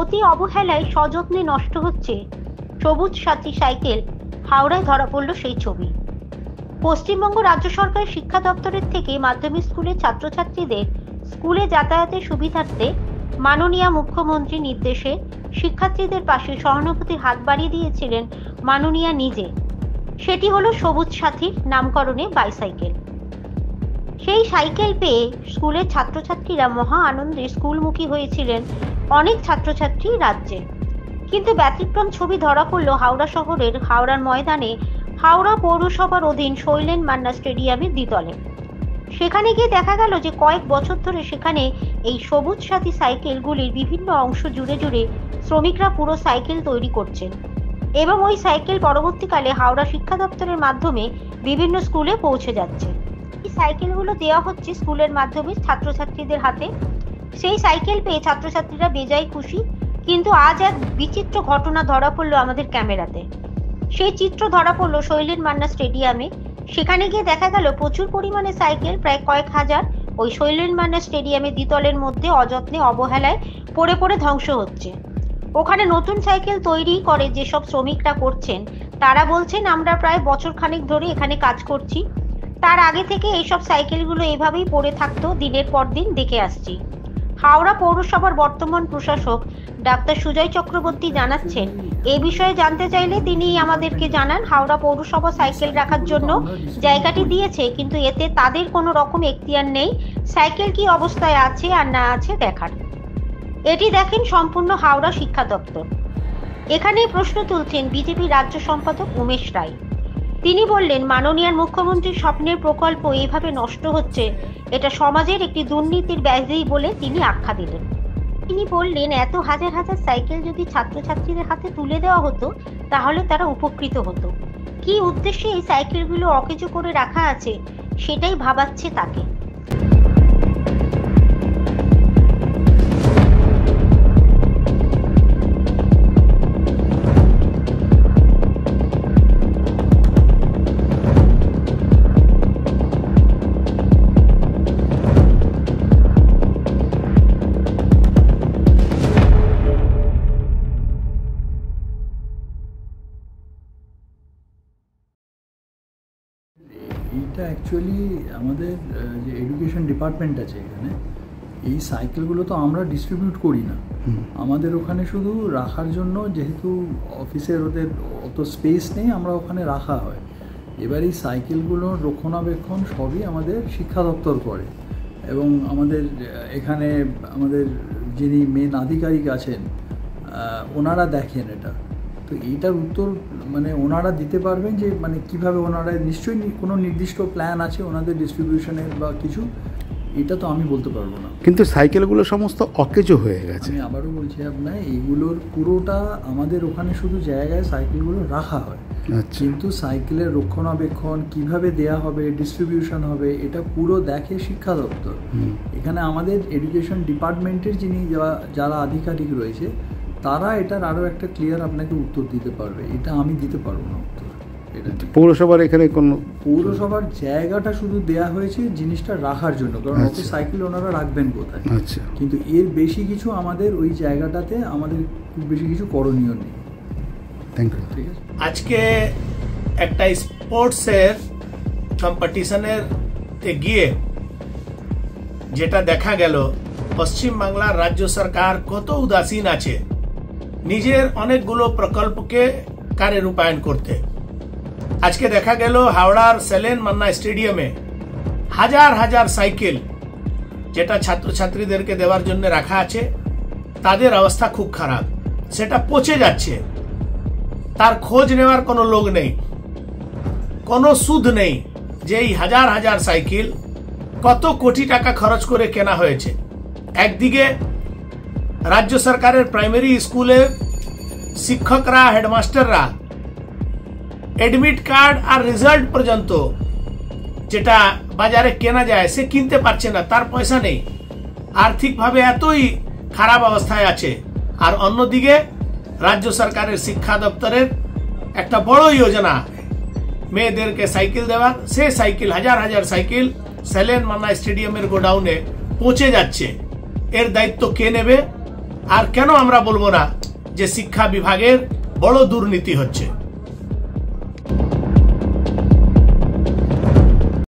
অতি অবহেলায় সযত্নে নষ্ট হচ্ছে সবুজ সাথী সাইকেল, হাওড়ায় ধরা পড়ল সেই ছবি। পশ্চিমবঙ্গ রাজ্য সরকারের শিক্ষা দপ্তরের থেকে মাধ্যমিক স্কুলের ছাত্রছাত্রীদের স্কুলে যাতায়াতের সুবিধার্থে মাননীয় মুখ্যমন্ত্রীর নির্দেশে শিক্ষার্থীদের পাশে সহানুভূতির হাত বাড়িয়ে দিয়েছিলেন মাননীয়া নিজে। সেটি হলো সবুজ সাথীর নামকরণে বাইসাইকেল। সেই সাইকেল পেয়ে স্কুলের ছাত্রছাত্রীরা মহা আনন্দে স্কুলমুখী হয়েছিলেন অনেক ছাত্রছাত্রী রাজ্যে। কিন্তু ব্যতিক্রম ছবি ধরা পড়ল হাওড়া শহরের হাওড়ার ময়দানে হাওড়া পৌরসভার অধীন শৈলেন মান্না স্টেডিয়ামের দ্বিতলে। সেখানে গিয়ে দেখা গেল যে কয়েক বছর ধরে সেখানে এই সবুজ সাথী সাইকেলগুলির বিভিন্ন অংশ জুড়ে জুড়ে শ্রমিকরা পুরো সাইকেল তৈরি করছেন এবং ওই সাইকেল পরবর্তীকালে হাওড়া শিক্ষা দপ্তরের মাধ্যমে বিভিন্ন স্কুলে পৌঁছে যাচ্ছে। এই সাইকেলগুলো দেওয়া হচ্ছে স্কুলের মাধ্যমে ছাত্রছাত্রীদের হাতে। সেই সাইকেল পেয়ে ছাত্রছাত্রীরা বেজায় খুশি। কিন্তু আজ এক বিচিত্র ঘটনা ধরা পড়লো আমাদের ক্যামেরাতে। সেই চিত্র ধরা পড়লো শৈলেন মান্না স্টেডিয়ামে। সেখানে গিয়ে দেখা গেল প্রচুর পরিমাণে সাইকেল, প্রায় কয়েক হাজার, ওই শৈলেন মান্না স্টেডিয়ামে দ্বিতলের মধ্যে অযত্নে অবহেলায় পড়ে পড়ে ধ্বংস হচ্ছে। ওখানে নতুন সাইকেল তৈরি করে যেসব শ্রমিকরা করছেন তারা বলছেন, আমরা প্রায় বছর খানেক ধরে এখানে কাজ করছি, তার আগে থেকে এইসব সাইকেলগুলো এভাবেই পড়ে থাকতো, দিনের পর দিন দেখে আসছি। হাওড়া পৌরসভার বর্তমান প্রশাসক ডাক্তার সুজয় চক্রবর্তী জানাচ্ছেন, এ বিষয়ে জানতে চাইলে তিনি আমাদেরকে জানান হাওড়া পৌরসভা সাইকেল রাখার জন্য জায়গাটি দিয়েছে, কিন্তু এতে তাদের কোনো রকম এখতিয়ার নেই সাইকেল কি অবস্থায় আছে আর না আছে দেখার। এটি দেখেন সম্পূর্ণ হাওড়া শিক্ষা দপ্তর। এখানে প্রশ্ন তুলছেন বিজেপি রাজ্য সম্পাদক উমেশ রায়। তিনি বললেন, মাননীয় মুখ্যমন্ত্রীর স্বপ্নের প্রকল্প এইভাবে নষ্ট হচ্ছে, এটা সমাজের একটি দুর্নীতির ব্যাধি বলে তিনি আখ্যা দিলেন। তিনি বললেন, এত হাজার হাজার সাইকেল যদি ছাত্রছাত্রীদের হাতে তুলে দেওয়া হতো তাহলে তারা উপকৃত হতো। কি উদ্দেশ্যে এই সাইকেলগুলো অকেজো করে রাখা আছে সেটাই ভাবাচ্ছে তাকে। এইটা অ্যাকচুয়ালি আমাদের যে এডুকেশন ডিপার্টমেন্ট আছে এখানে, এই সাইকেলগুলো তো আমরা ডিস্ট্রিবিউট করি না, আমাদের ওখানে শুধু রাখার জন্য, যেহেতু অফিসের ওদের অত স্পেস নেই, আমরা ওখানে রাখা হয়। এবার এই সাইকেলগুলোর রক্ষণাবেক্ষণ সবই আমাদের শিক্ষা দপ্তর করে এবং আমাদের এখানে আমাদের যিনি মেন আধিকারিক আছেন ওনারা দেখেন এটা। তো এইটার উত্তর মানে ওনারা দিতে পারবেন যে মানে কীভাবে ওনারা, নিশ্চয়ই কোনো নির্দিষ্ট প্ল্যান আছে ওনাদের ডিস্ট্রিবিউশনের বা কিছু, এটা তো আমি বলতে পারবো না। কিন্তু সাইকেলগুলো সমস্ত অকেজো হয়ে গেছে। আমি আবারও বলছি আপনার, এইগুলোর পুরোটা আমাদের ওখানে শুধু জায়গায় সাইকেলগুলো রাখা হয়, কিন্তু সাইকেলের রক্ষণাবেক্ষণ কিভাবে দেয়া হবে, ডিস্ট্রিবিউশন হবে, এটা পুরো দেখে শিক্ষা দপ্তর। এখানে আমাদের এডুকেশন ডিপার্টমেন্টের যিনি যারা আধিকারিক রয়েছে তারা এটার আরও একটা ক্লিয়ার আপনাকে উত্তর দিতে পারবে, এটা আমি দিতে পারবো না উত্তর। এটা পৌরসভার এখানে কোনো পৌরসভার জায়গাটা শুধু দেয়া হয়েছে জিনিসটা রাখার জন্য, কারণ অত সাইকেল ওনারা রাখবেন কোথায়। আচ্ছা, কিন্তু এর বেশি কিছু আমাদের ওই জায়গাটাতে আমাদের খুব বেশি কিছু করণীয় নেই। Thank you. ঠিক আছে। আজকে একটা স্পোর্টসের কম্পিটিশনের গিয়ে যেটা দেখা গেল, পশ্চিমবাংলার রাজ্য সরকার কত উদাসীন আছে নিজের অনেকগুলো প্রকল্পকে কার্যে রূপায়ণ করতে। আজকে দেখা গেল হাওড়ার শৈলেন মান্না স্টেডিয়ামে হাজার হাজার সাইকেল যেটা ছাত্রছাত্রীদেরকে দেওয়ার জন্য রাখা আছে, তাদের অবস্থা খুব খারাপ, সেটা পচে যাচ্ছে, তার খোঁজ নেওয়ার কোনো লোক নেই, কোনো সুদ নেই যে এই হাজার হাজার সাইকেল কত কোটি টাকা খরচ করে কেনা হয়েছে। একদিকে রাজ্য সরকারের প্রাইমারি স্কুলে শিক্ষকরা, হেডমাস্টাররা এডমিট কার্ড আর রেজাল্ট পর্যন্ত যেটা বাজারে কেনা যায় সে কিনতে পারছে না, তার পয়সা নেই, আর্থিকভাবে এতই খারাপ অবস্থায় আছে। আর অন্যদিকে রাজ্য সরকারের শিক্ষা দপ্তরের একটা বড় যোজনা মেয়েদেরকে সাইকেল দেওয়ার, সে সাইকেল হাজার হাজার সাইকেল শৈলেন মান্না স্টেডিয়ামের গোডাউনে পৌঁছে যাচ্ছে। এর দায়িত্ব কে নেবে? আর কেন আমরা বলবো না যে শিক্ষা বিভাগের বড় দুর্নীতি হচ্ছে।